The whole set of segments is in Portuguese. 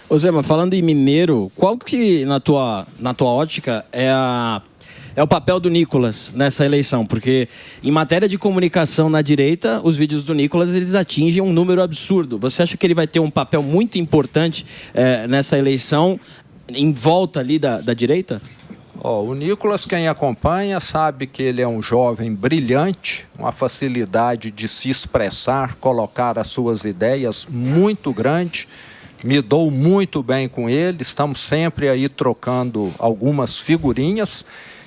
Ô Zé, mas falando em mineiro, qual que, na tua ótica, é o papel do Nicolas nessa eleição? Porque em matéria de comunicação na direita, os vídeos do Nicolas, eles atingem um número absurdo. Você acha que ele vai ter um papel muito importante nessa eleição em volta ali da direita? O Nicolas, quem acompanha, sabe que ele é um jovem brilhante, uma facilidade de se expressar, colocar as suas ideias muito grande. Me dou muito bem com ele, estamos sempre aí trocando algumas figurinhas.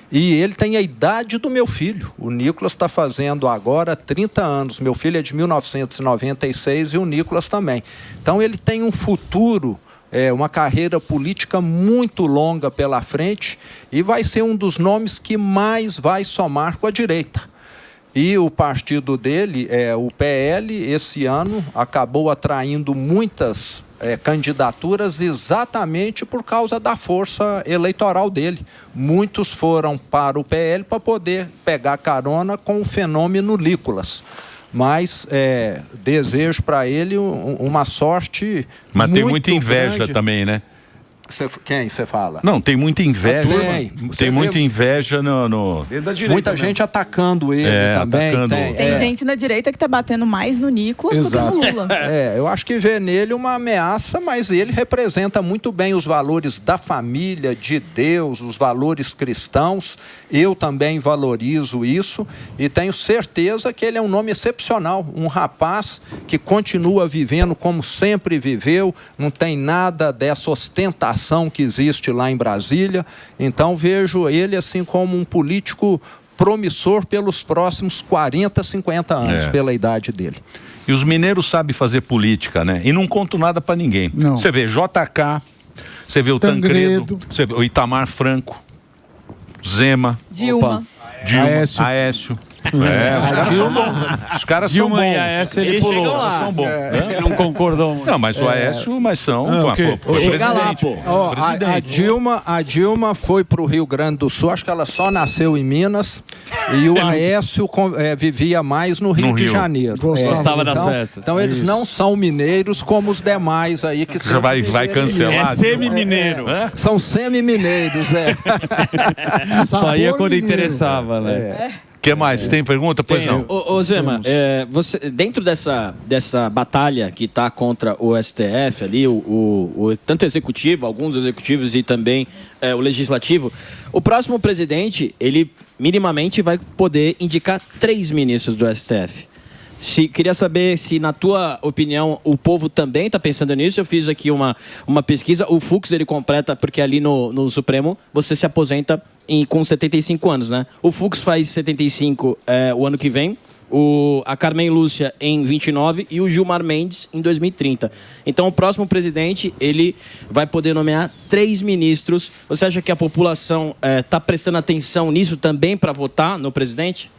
E ele tem a idade do meu filho. O Nicolas está fazendo agora 30 anos. Meu filho é de 1996 e o Nicolas também. Então ele tem um futuro, uma carreira política muito longa pela frente e vai ser um dos nomes que mais vai somar com a direita. E o partido dele, o PL, esse ano acabou atraindo muitas candidaturas exatamente por causa da força eleitoral dele. Muitos foram para o PL para poder pegar carona com o fenômeno Nicolas. Mas desejo para ele uma sorte. Mas muito tem muita inveja grande. Também, né? Quem você fala? Não, tem muita inveja. Tem muita inveja no... Muita gente atacando ele também. Atacando. Tem gente na direita que está batendo mais no Nicolas do que no Lula. Eu acho que vê nele uma ameaça, mas ele representa muito bem os valores da família, de Deus, os valores cristãos. Eu também valorizo isso e tenho certeza que ele é um nome excepcional. Um rapaz que continua vivendo como sempre viveu, não tem nada dessa ostentação que existe lá em Brasília. Então vejo ele assim como um político promissor pelos próximos 40, 50 anos, pela idade dele. E os mineiros sabem fazer política, né? E não conto nada pra ninguém. Não. Você vê JK, você vê o Tancredo, você vê o Itamar Franco, Zema, Dilma, Aécio. Os caras são bons. Dilma e Aécio, ele pulou. São bons. Não concordou. Não, mas o Aécio, mas são. Foi presidente. A Dilma foi para o Rio Grande do Sul, acho que ela só nasceu em Minas, e o Aécio vivia mais no Rio de Janeiro. Gostava das festas. Então eles não são mineiros como os demais aí que Você vai cancelar. É semi-mineiro. São semi-mineiros, Só ia quando interessava, né? O que mais? Tem pergunta? Pois não. Ô Zema, você, dentro dessa batalha que está contra o STF ali, tanto o executivo, alguns executivos e também o legislativo, o próximo presidente, ele minimamente vai poder indicar 3 ministros do STF. Queria saber se, na tua opinião, o povo também está pensando nisso. Eu fiz aqui uma pesquisa. O Fux, ele completa, porque ali no Supremo você se aposenta com 75 anos, né? O Fux faz 75 o ano que vem, a Carmen Lúcia em 29 e o Gilmar Mendes em 2030. Então, o próximo presidente, ele vai poder nomear 3 ministros. Você acha que a população está prestando atenção nisso também para votar no presidente?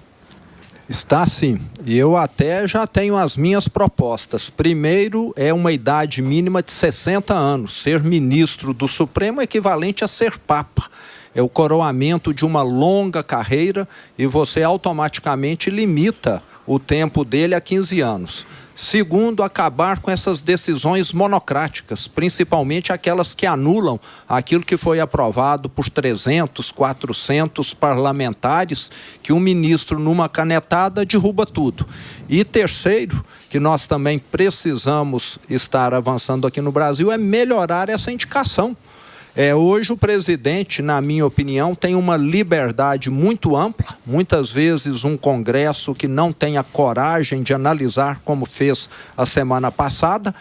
Está sim. E eu até já tenho as minhas propostas. Primeiro, é uma idade mínima de 60 anos. Ser ministro do Supremo é equivalente a ser papa. É o coroamento de uma longa carreira e você automaticamente limita o tempo dele a 15 anos. Segundo, acabar com essas decisões monocráticas, principalmente aquelas que anulam aquilo que foi aprovado por 300, 400 parlamentares, que um ministro, numa canetada, derruba tudo. E terceiro, que nós também precisamos estar avançando aqui no Brasil, é melhorar essa indicação. Hoje o presidente, na minha opinião, tem uma liberdade muito ampla, muitas vezes um Congresso que não tem a coragem de analisar como fez a semana passada.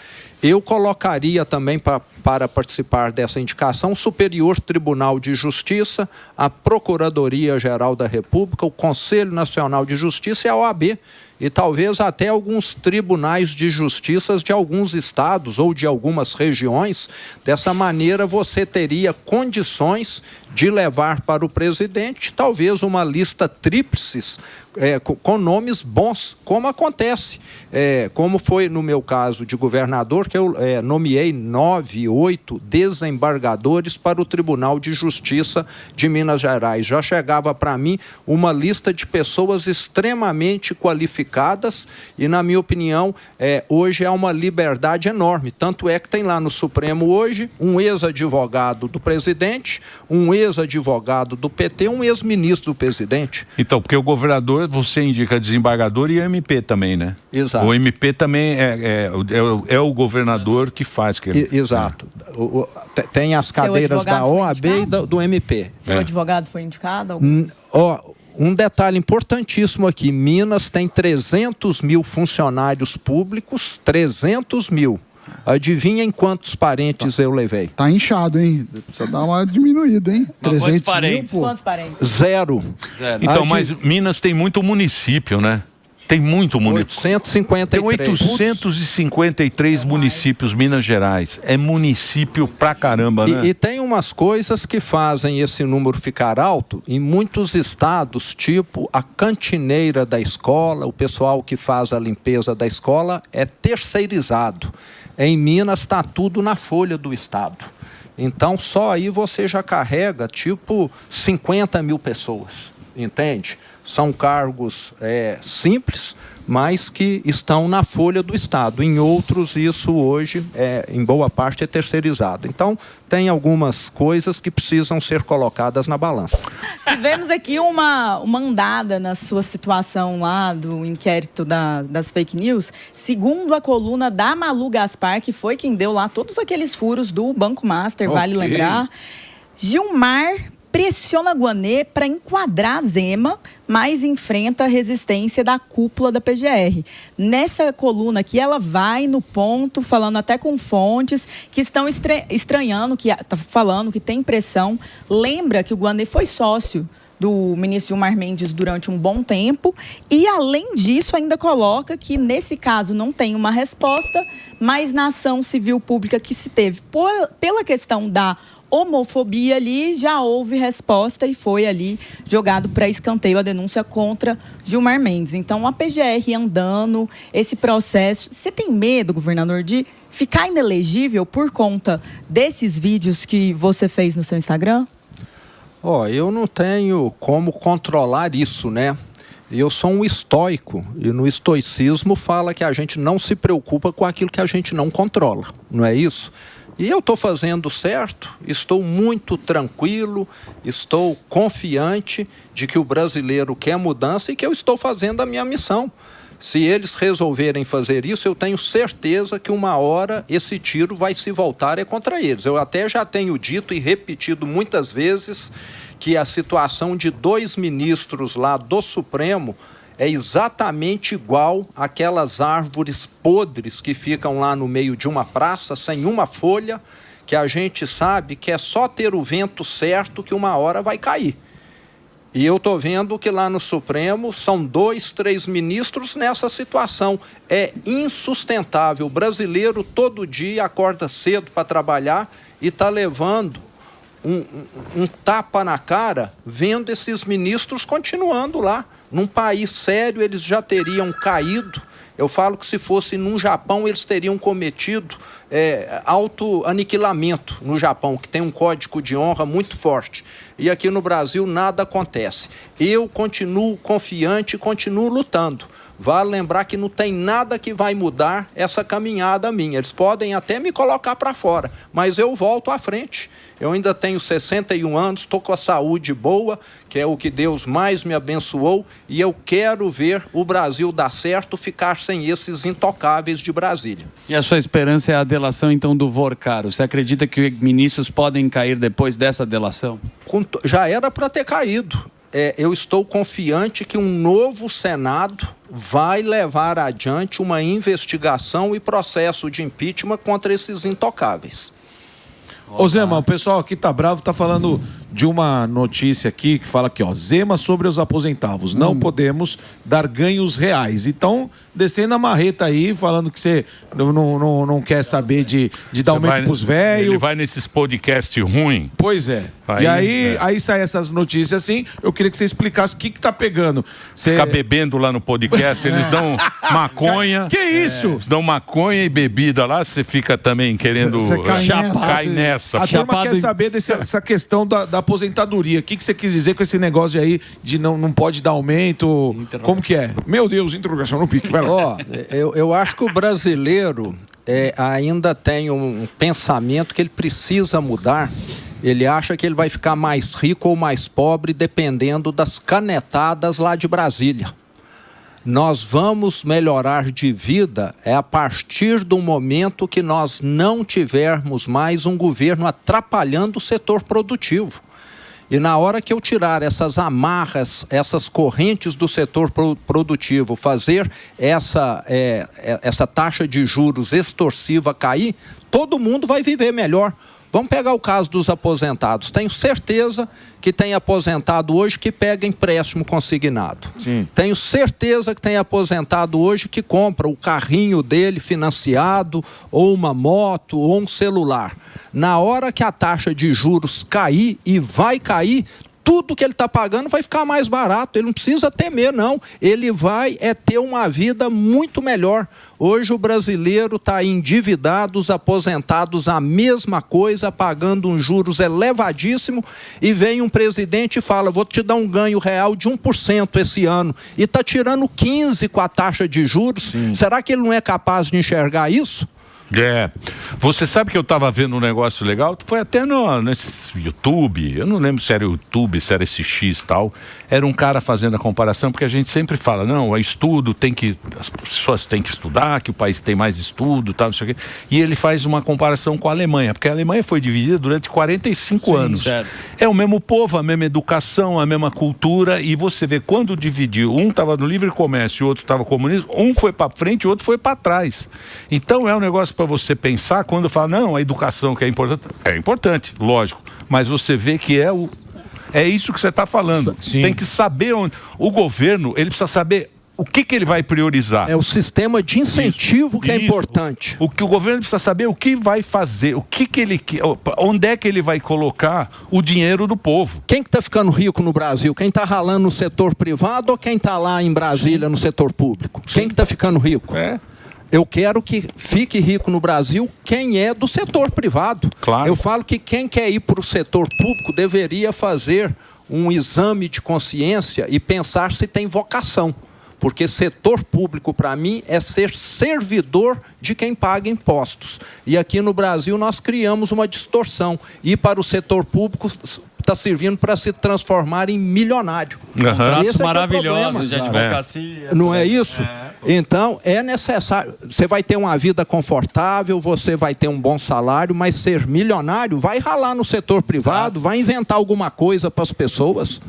Eu colocaria também para participar dessa indicação o Superior Tribunal de Justiça, a Procuradoria-Geral da República, o Conselho Nacional de Justiça e a OAB. E talvez até alguns tribunais de justiça de alguns estados ou de algumas regiões. Dessa maneira, você teria condições de levar para o presidente talvez uma lista tríplice com nomes bons, como acontece. Como foi no meu caso de governador, que eu nomeei 9, 8 desembargadores para o Tribunal de Justiça de Minas Gerais. Já chegava para mim uma lista de pessoas extremamente qualificadas qualificadas e, na minha opinião, hoje é uma liberdade enorme. Tanto é que tem lá no Supremo hoje um ex-advogado do presidente, um ex-advogado do PT, um ex-ministro do presidente. Então, porque o governador, você indica desembargador e MP também, né? Exato. O MP também é o governador que faz. Exato. Tem as cadeiras da OAB e do MP. Seu advogado foi indicado? Um detalhe importantíssimo aqui, Minas tem 300 mil funcionários públicos, 300 mil. Adivinhem quantos parentes eu levei? Tá inchado, hein? Precisa dar uma diminuída, hein? 300 parentes? Quantos parentes? Zero. Então, mas Minas tem muito município, né? Tem muito município. 853. Tem 853 municípios, Minas Gerais. É município pra caramba, né? E tem umas coisas que fazem esse número ficar alto em muitos estados, tipo a cantineira da escola, o pessoal que faz a limpeza da escola é terceirizado. Em Minas está tudo na folha do estado. Então, só aí você já carrega, tipo, 50 mil pessoas, entende? São cargos simples, mas que estão na folha do estado. Em outros, isso hoje, em boa parte, é terceirizado. Então, tem algumas coisas que precisam ser colocadas na balança. Tivemos aqui uma andada na sua situação lá do inquérito das fake news. Segundo a coluna da Malu Gaspar, que foi quem deu lá todos aqueles furos do Banco Master, vale lembrar, Gilmar pressiona Guanê para enquadrar Zema, mas enfrenta a resistência da cúpula da PGR. Nessa coluna aqui, ela vai no ponto, falando até com fontes que estão estranhando, que está falando que tem pressão. Lembra que o Guanê foi sócio do ministro Gilmar Mendes durante um bom tempo e, além disso, ainda coloca que, nesse caso, não tem uma resposta, mas na ação civil pública que se teve pela questão da homofobia ali, já houve resposta e foi ali jogado para escanteio a denúncia contra Gilmar Mendes. Então, a PGR andando, esse processo... Você tem medo, governador, de ficar inelegível por conta desses vídeos que você fez no seu Instagram? Eu não tenho como controlar isso, né? Eu sou um estoico, e no estoicismo fala que a gente não se preocupa com aquilo que a gente não controla, não é isso? E eu estou fazendo certo, estou muito tranquilo, estou confiante de que o brasileiro quer mudança e que eu estou fazendo a minha missão. Se eles resolverem fazer isso, eu tenho certeza que uma hora esse tiro vai se voltar contra eles. Eu até já tenho dito e repetido muitas vezes que a situação de 2 ministros lá do Supremo é exatamente igual àquelas árvores podres que ficam lá no meio de uma praça, sem uma folha, que a gente sabe que é só ter o vento certo que uma hora vai cair. E eu estou vendo que lá no Supremo são 2, 3 ministros nessa situação. É insustentável. O brasileiro todo dia acorda cedo para trabalhar e está levando um tapa na cara vendo esses ministros continuando lá. Num país sério, eles já teriam caído. Eu falo que se fosse num Japão, eles teriam cometido autoaniquilamento no Japão, que tem um código de honra muito forte. E aqui no Brasil nada acontece. Eu continuo confiante e continuo lutando. Vale lembrar que não tem nada que vai mudar essa caminhada minha. Eles podem até me colocar para fora, mas eu volto à frente. Eu ainda tenho 61 anos, estou com a saúde boa, que é o que Deus mais me abençoou, e eu quero ver o Brasil dar certo, ficar sem esses intocáveis de Brasília. E a sua esperança é a delação, então, do Vorcaro. Você acredita que ministros podem cair depois dessa delação? Já era para ter caído. Eu estou confiante que um novo Senado vai levar adiante uma investigação e processo de impeachment contra esses intocáveis. Ô Zema, o pessoal aqui tá bravo, tá falando de uma notícia aqui que fala aqui, ó, Zema sobre os aposentados, não podemos dar ganhos reais. Então, descendo a marreta aí, falando que você não quer saber de dar aumento pros velhos. Ele vai nesses podcasts ruins. Pois é. Aí sai essas notícias assim, eu queria que você explicasse o que tá pegando. Ficar bebendo lá no podcast, eles dão maconha. Que isso? Eles dão maconha e bebida lá, você fica também querendo cai cair nessa. A turma quer saber dessa questão da aposentadoria. O que você quis dizer com esse negócio aí de não pode dar aumento? Como que é? Meu Deus, interrogação no pique. Vai lá. Ó, eu acho que o brasileiro ainda tem um pensamento que ele precisa mudar. Ele acha que ele vai ficar mais rico ou mais pobre dependendo das canetadas lá de Brasília. Nós vamos melhorar de vida a partir do momento que nós não tivermos mais um governo atrapalhando o setor produtivo. E na hora que eu tirar essas amarras, essas correntes do setor produtivo, fazer essa taxa de juros extorsiva cair, todo mundo vai viver melhor. Vamos pegar o caso dos aposentados. Tenho certeza que tem aposentado hoje que pega empréstimo consignado. Sim. Tenho certeza que tem aposentado hoje que compra o carrinho dele financiado, ou uma moto, ou um celular. Na hora que a taxa de juros cair, e vai cair, tudo que ele está pagando vai ficar mais barato. Ele não precisa temer, não. Ele vai ter uma vida muito melhor. Hoje o brasileiro está endividado, os aposentados a mesma coisa, pagando uns juros elevadíssimos, e vem um presidente e fala, vou te dar um ganho real de 1% esse ano, e está tirando 15% com a taxa de juros. Sim. Será que ele não é capaz de enxergar isso? Você sabe que eu estava vendo um negócio legal, foi até nesse YouTube, eu não lembro se era YouTube, se era esse X e tal, era um cara fazendo a comparação, porque a gente sempre fala, não, estudo, as pessoas têm que estudar, que o país tem mais estudo, tal, não sei o quê, e ele faz uma comparação com a Alemanha, porque a Alemanha foi dividida durante 45 anos. Certo. É o mesmo povo, a mesma educação, a mesma cultura, e você vê, quando dividiu, um estava no livre comércio e o outro estava comunismo, um foi para frente e o outro foi para trás. Então é um negócio para você pensar, quando fala, não, a educação que é importante, lógico, mas você vê que é isso que você está falando. Sim. Tem que saber onde. O governo, ele precisa saber o que ele vai priorizar. É o sistema de incentivo que é importante. O que o governo precisa saber, o que vai fazer, onde é que ele vai colocar o dinheiro do povo. Quem que está ficando rico no Brasil? Quem está ralando no setor privado ou quem está lá em Brasília no setor público? Sim. Quem que está ficando rico? Eu quero que fique rico no Brasil quem é do setor privado. Claro. Eu falo que quem quer ir para o setor público deveria fazer um exame de consciência e pensar se tem vocação. Porque setor público, para mim, é ser servidor de quem paga impostos. E aqui no Brasil nós criamos uma distorção. Ir para o setor público está servindo para se transformar em milionário. Contratos maravilhosos de advocacia. Não é isso? Então, é necessário. Você vai ter uma vida confortável, você vai ter um bom salário, mas ser milionário vai ralar no setor privado, vai inventar alguma coisa para as pessoas.